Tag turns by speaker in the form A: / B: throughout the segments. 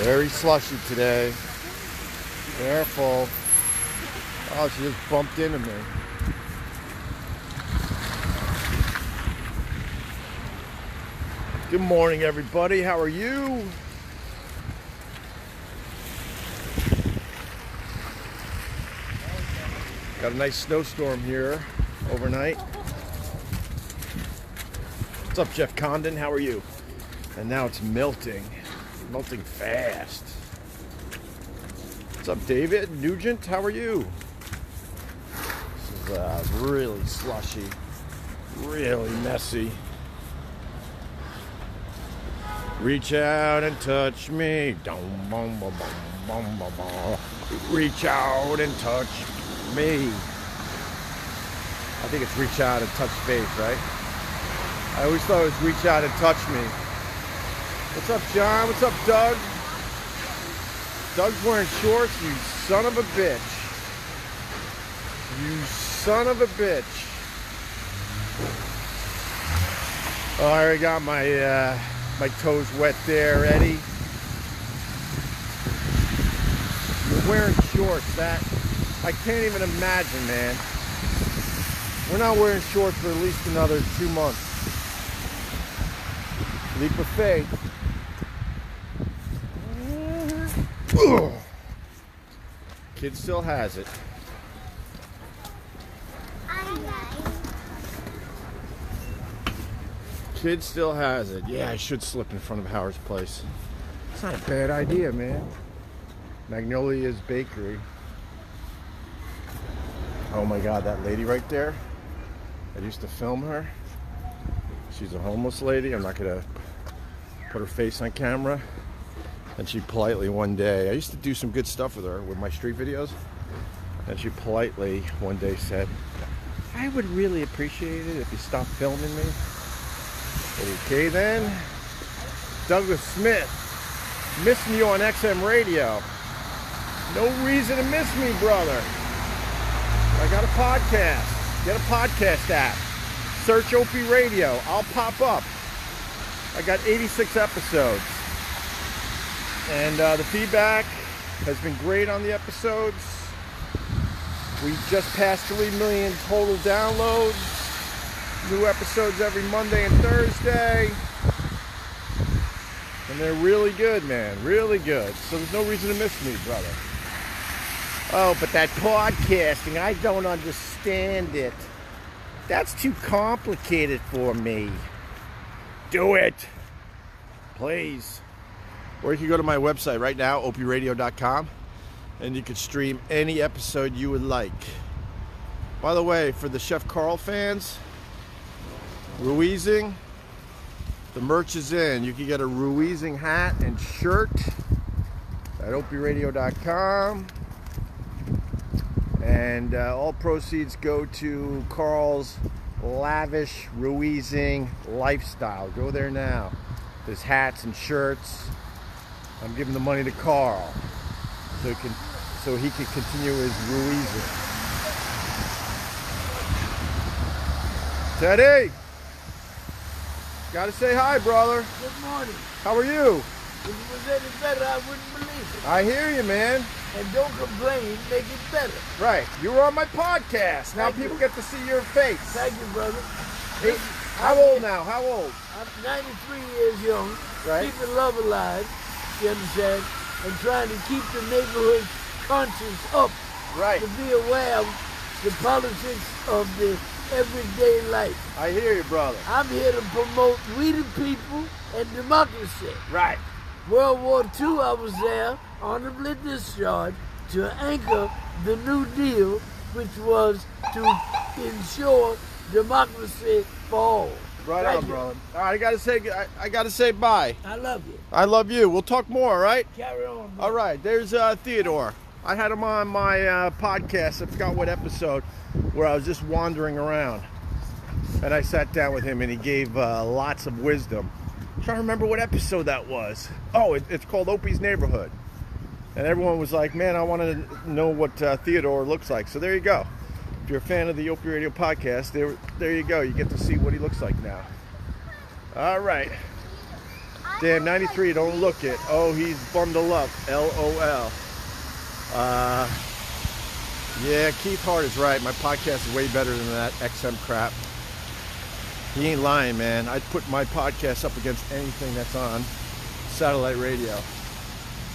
A: Very slushy today. Careful. Oh, she just bumped into me. Good morning, everybody. How are you? Got a nice snowstorm here overnight. What's up, Jeff Condon? How are you? And now it's melting. Melting fast. What's up, David Nugent? How are you? This is really slushy. Really messy. Reach out and touch me. Reach out and touch me. I think it's reach out and touch faith, right? I always thought it was reach out and touch me. What's up, John? What's up, Doug? Doug's wearing shorts, you son of a bitch. You son of a bitch. Oh, I already got my my toes wet there, Eddie. You're wearing shorts. That I can't even imagine, man. We're not wearing shorts for at least another 2 months. Leap of faith. Ugh. Kid still has it. Kid still has it. Yeah, I should slip in front of Howard's place. It's not a bad idea, man. Magnolia's Bakery. Oh my God, that lady right there. I used to film her. She's a homeless lady. I'm not gonna put her face on camera. And she politely one day, I used to do some good stuff with her with my street videos. And she politely one day said, I would really appreciate it if you stopped filming me. Okay then. Douglas Smith, missing you on XM radio. No reason to miss me, brother. I got a podcast. Get a podcast app. Search Opie Radio. I'll pop up. I got 86 episodes. And the feedback has been great on the episodes. We just passed 3 million total downloads. New episodes every Monday and Thursday. And they're really good, man. Really good. So there's no reason to miss me, brother. Oh, but that podcasting, I don't understand it. That's too complicated for me. Do it. Please. Or you can go to my website right now, opieradio.com, and you can stream any episode you would like. By the way, for the Chef Carl fans, Ruizing, the merch is in. You can get a Ruizing hat and shirt at opieradio.com. And all proceeds go to Carl's lavish Ruizing lifestyle. Go there now. There's hats and shirts. I'm giving the money to Carl so he can continue his Ruizing. Teddy! Gotta say hi, brother.
B: Good morning.
A: How are you?
B: If it was any better, I wouldn't believe it.
A: I hear you, man.
B: And don't complain, make it better.
A: Right. You were on my podcast. Now people get to see your face.
B: Thank you, brother.
A: Hey, how old now? How old?
B: I'm 93 years young.
A: Right.
B: Keeping love alive, you understand? And trying to keep the neighborhood conscience up.
A: Right.
B: To be aware of the politics of the everyday life.
A: I hear you, brother.
B: I'm here to promote we the people and democracy.
A: Right.
B: World War II, I was there, honorably discharged, to anchor the New Deal, which was to ensure democracy for all.
A: Right on, brother. All right, I gotta say bye.
B: I love you.
A: I love you. We'll talk more, all right?
B: Carry on, brother.
A: All right. There's Theodore. I had him on my podcast. I forgot what episode, where I was just wandering around, and I sat down with him, and he gave lots of wisdom. I'm trying to remember what episode that was. Oh, it's called Opie's Neighborhood. And everyone was like, man, I want to know what Theodore looks like. So there you go. If you're a fan of the Opie Radio podcast, there you go. You get to see what he looks like now. All right. Damn, 93, don't look it. Oh, he's bundled up. LOL. Yeah, Keith Hart is right. My podcast is way better than that XM crap. He ain't lying, man. I'd put my podcast up against anything that's on satellite radio.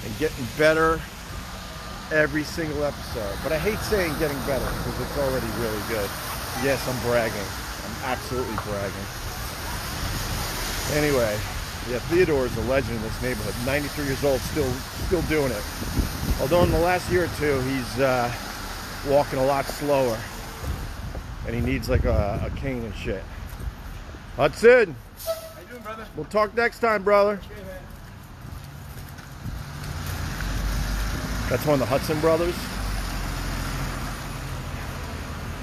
A: And getting better every single episode. But I hate saying getting better because it's already really good. Yes, I'm bragging. I'm absolutely bragging. Anyway, yeah, Theodore is a legend in this neighborhood. 93 years old, still doing it. Although in the last year or two, he's walking a lot slower. And he needs like a cane and shit. Hudson!
C: How you doing, brother?
A: We'll talk next time, brother.
C: Okay, man.
A: That's one of the Hudson brothers.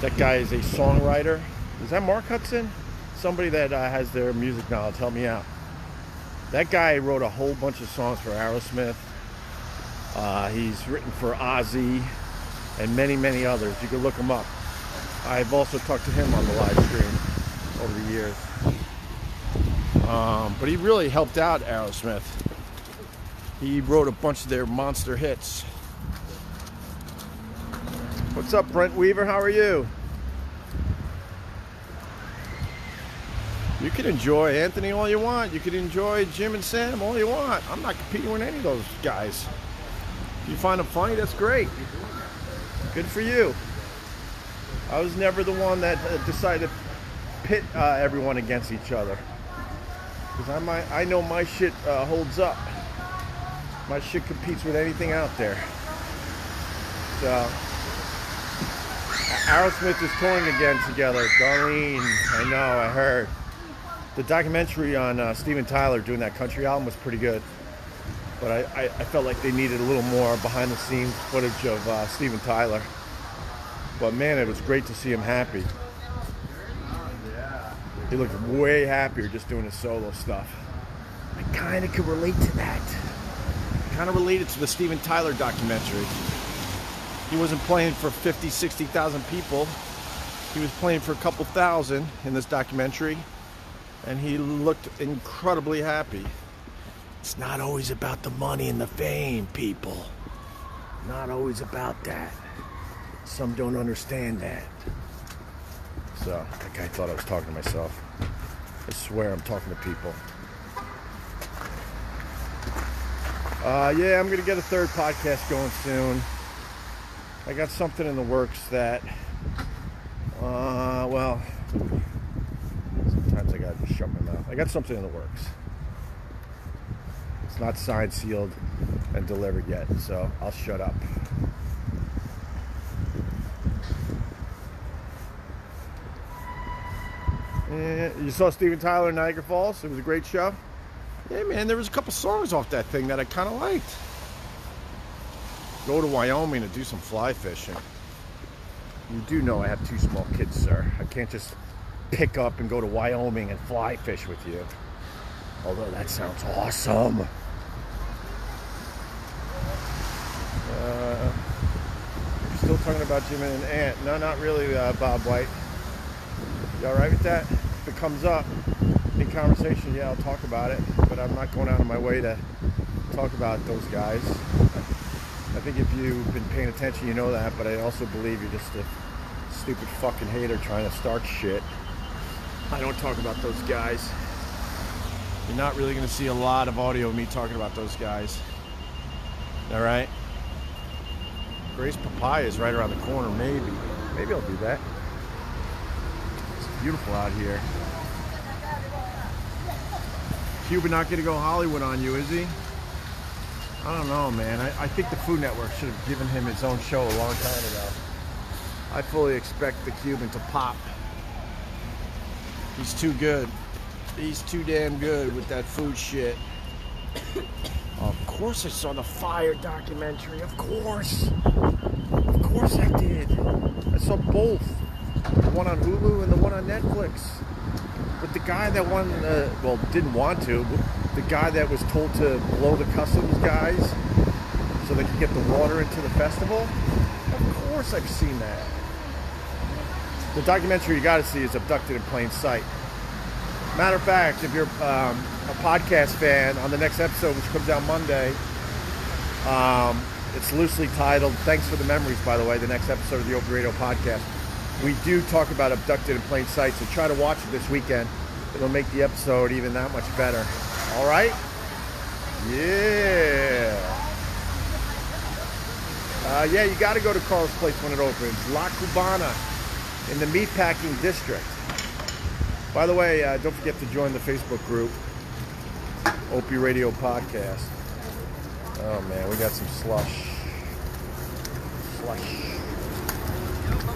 A: That guy is a songwriter. Is that Mark Hudson? Somebody that has their music knowledge. Help me out. That guy wrote a whole bunch of songs for Aerosmith. He's written for Ozzy and many, many others. You can look him up. I've also talked to him on the live stream over the years. But he really helped out Aerosmith. He wrote a bunch of their monster hits. What's up, Brent Weaver? How are you? You can enjoy Anthony all you want. You can enjoy Jim and Sam all you want. I'm not competing with any of those guys. If you find them funny, that's great. Good for you. I was never the one that decided to pit everyone against each other. Because I know my shit holds up. My shit competes with anything out there. So, Aerosmith is touring again together. Darlene, I know, I heard. The documentary on Steven Tyler doing that country album was pretty good. But I felt like they needed a little more behind the scenes footage of Steven Tyler. But man, it was great to see him happy. He looked way happier just doing his solo stuff. I kind of could relate to that. Kind of related to the Steven Tyler documentary. He wasn't playing for 50, 60,000 people. He was playing for a couple thousand in this documentary. And he looked incredibly happy. It's not always about the money and the fame, people. Not always about that. Some don't understand that. So, that guy thought I was talking to myself. I swear I'm talking to people. Yeah, I'm going to get a third podcast going soon. I got something in the works that, well, sometimes I got to shut my mouth. I got something in the works. It's not signed, sealed, and delivered yet, so I'll shut up. You saw Steven Tyler in Niagara Falls? It was a great show. Yeah, man, there was a couple songs off that thing that I kind of liked. Go to Wyoming to do some fly fishing. You do know I have 2 small kids, sir. I can't just pick up and go to Wyoming and fly fish with you. Although that sounds awesome. You're still talking about Jim and Ant. No, not really, Bob White. You alright with that? If it comes up in conversation, yeah, I'll talk about it. But I'm not going out of my way to talk about those guys. I think if you've been paying attention, you know that. But I also believe you're just a stupid fucking hater trying to start shit. I don't talk about those guys. You're not really going to see a lot of audio of me talking about those guys. Alright? Grace Papaya is right around the corner, maybe. Maybe I'll do that. It's beautiful out here. Cuban not going to go Hollywood on you, is he? I don't know, man. I think the Food Network should have given him his own show a long time ago. I fully expect the Cuban to pop. He's too good. He's too damn good with that food shit. Of course I saw the Fire documentary. Of course. Of course I did. I saw both. The one on Hulu and the one on Netflix. But the guy that won, well, didn't want to. The guy that was told to blow the customs guys so they could get the water into the festival. Of course I've seen that. The documentary you got to see is Abducted in Plain Sight. Matter of fact, if you're a podcast fan on the next episode, which comes out Monday. It's loosely titled, thanks for the memories, by the way, the next episode of the Opie Radio podcast. We do talk about Abducted in Plain Sight, so try to watch it this weekend. It'll make the episode even that much better. All right? Yeah. Yeah, you got to go to Carl's Place when it opens. La Cubana in the Meatpacking District. By the way, don't forget to join the Facebook group, Opie Radio Podcast. Oh man, we got some slush.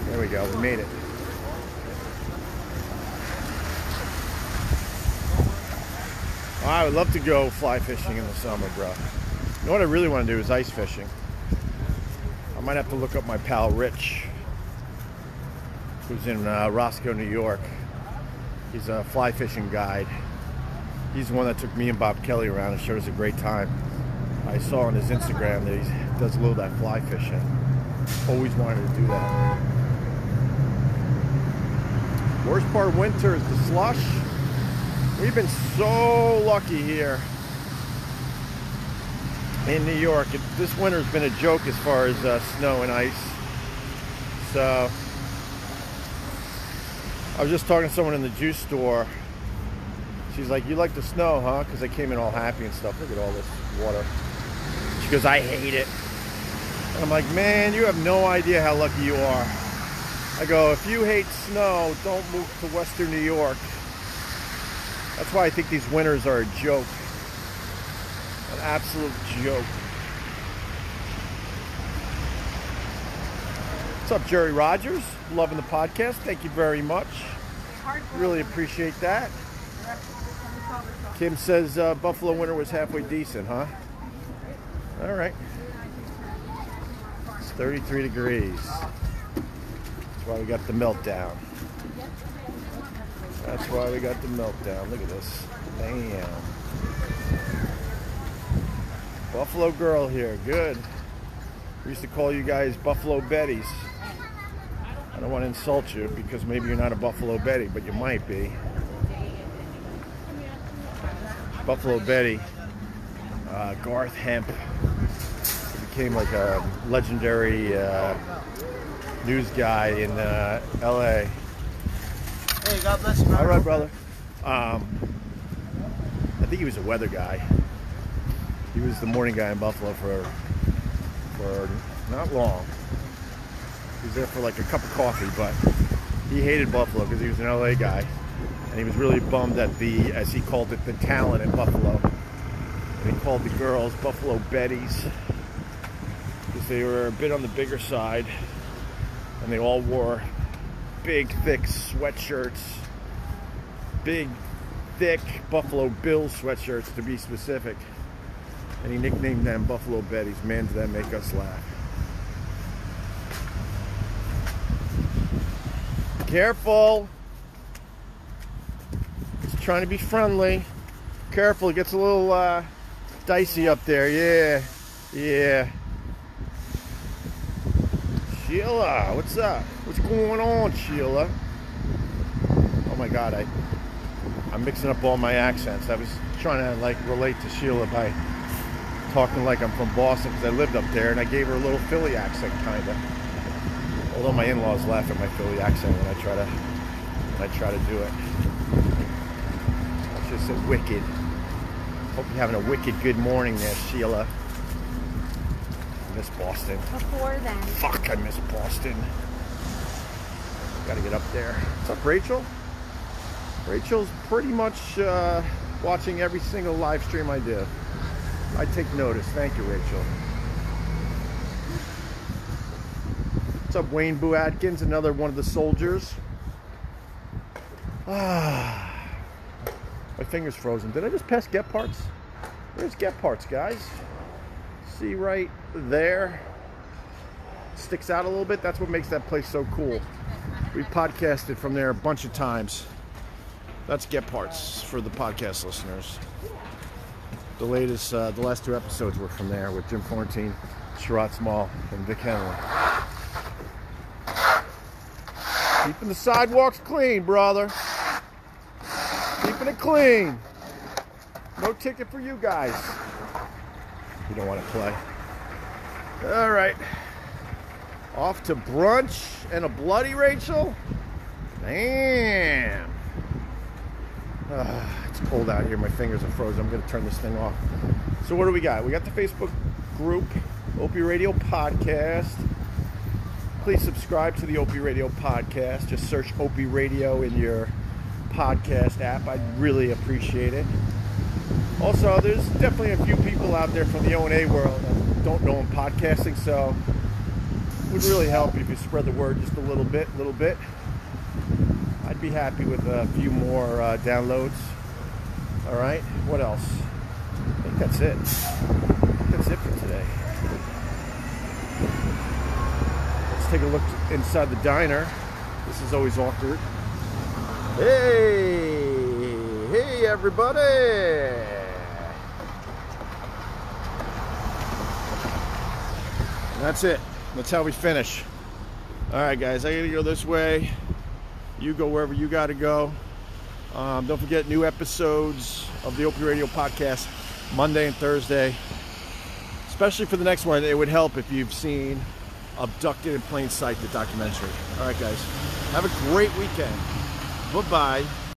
A: There we go, we made it. I would love to go fly fishing in the summer, bro. You know what I really want to do is ice fishing. I might have to look up my pal Rich, who's in Roscoe, New York. He's a fly fishing guide. He's the one that took me and Bob Kelly around and showed us a great time. I saw on his Instagram that he does a little of that fly fishing. Always wanted to do that. Worst part of winter is the slush. We've been so lucky here in New York. This winter's been a joke as far as snow and ice. So I was just talking to someone in the juice store. She's like, you like the snow, huh? Because I came in all happy and stuff. Look at all this water. She goes, I hate it. And I'm like, man, you have no idea how lucky you are. I go, if you hate snow, don't move to Western New York. That's why I think these winters are a joke. An absolute joke. What's up, Jerry Rogers? Loving the podcast. Thank you very much. Really appreciate that. Kim says Buffalo winter was halfway decent, huh? All right. It's 33 degrees. That's why we got the meltdown. That's why we got the meltdown. Look at this. Damn. Buffalo girl here. Good. We used to call you guys Buffalo Betties. I don't want to insult you because maybe you're not a Buffalo Betty, but you might be. Buffalo Betty, Garth Hemp, became like a legendary news guy in LA.
B: Hey, God bless you, man.
A: All right, brother. I think he was a weather guy. He was the morning guy in Buffalo for not long. He was there for like a cup of coffee, but he hated Buffalo because he was an LA guy. And he was really bummed at the, as he called it, the talent in Buffalo. And he called the girls Buffalo Betties because they were a bit on the bigger side. And they all wore big, thick sweatshirts. Big, thick Buffalo Bills sweatshirts, to be specific. And he nicknamed them Buffalo Betties. Man, did that make us laugh. Careful. Just trying to be friendly. Careful, it gets a little dicey up there. Yeah. Yeah. Sheila, what's up? What's going on, Sheila? Oh my God, I'm mixing up all my accents. I was trying to like relate to Sheila by talking like I'm from Boston because I lived up there, and I gave her a little Philly accent, kind of. Although my in-laws laugh at my Philly accent when I try to do it. I just said wicked. Hope you're having a wicked good morning there, Sheila. I miss Boston.
C: Before then.
A: Fuck, I miss Boston. Gotta get up there. What's up, Rachel? Rachel's pretty much watching every single live stream I do. I take notice. Thank you, Rachel. What's up, Wayne Boo Atkins? Another one of the soldiers. My finger's frozen. Did I just pass Get Parts? There's Get Parts, guys. See right there? Sticks out a little bit. That's what makes that place so cool. We podcasted from there a bunch of times. That's Get Parts for the podcast listeners. The last two episodes were from there with Jim Florentine, Sherrod Small, and Vic Henley. Keeping the sidewalks clean, brother. Keeping it clean. No ticket for you guys. You don't want to play. All right. Off to brunch and a bloody Rachel. Damn. It's cold out here. My fingers are frozen. I'm going to turn this thing off. So what do we got? We got the Facebook group, Opie Radio Podcast. Please subscribe to the Opie Radio Podcast. Just search Opie Radio in your podcast app. I'd really appreciate it. Also, there's definitely a few people out there from the O&A world that don't know I'm podcasting, so it would really help if you spread the word just a little bit. I'd be happy with a few more downloads. All right, what else? I think that's it. That's it for today. Let's take a look inside the diner. This is always awkward. Hey everybody! That's it. That's how we finish. All right, guys, I gotta go this way. You go wherever you gotta go. Don't forget, new episodes of the Opie Radio Podcast Monday and Thursday. Especially for the next one, it would help if you've seen Abducted in Plain Sight, the documentary. All right, guys, have a great weekend. Bye-bye.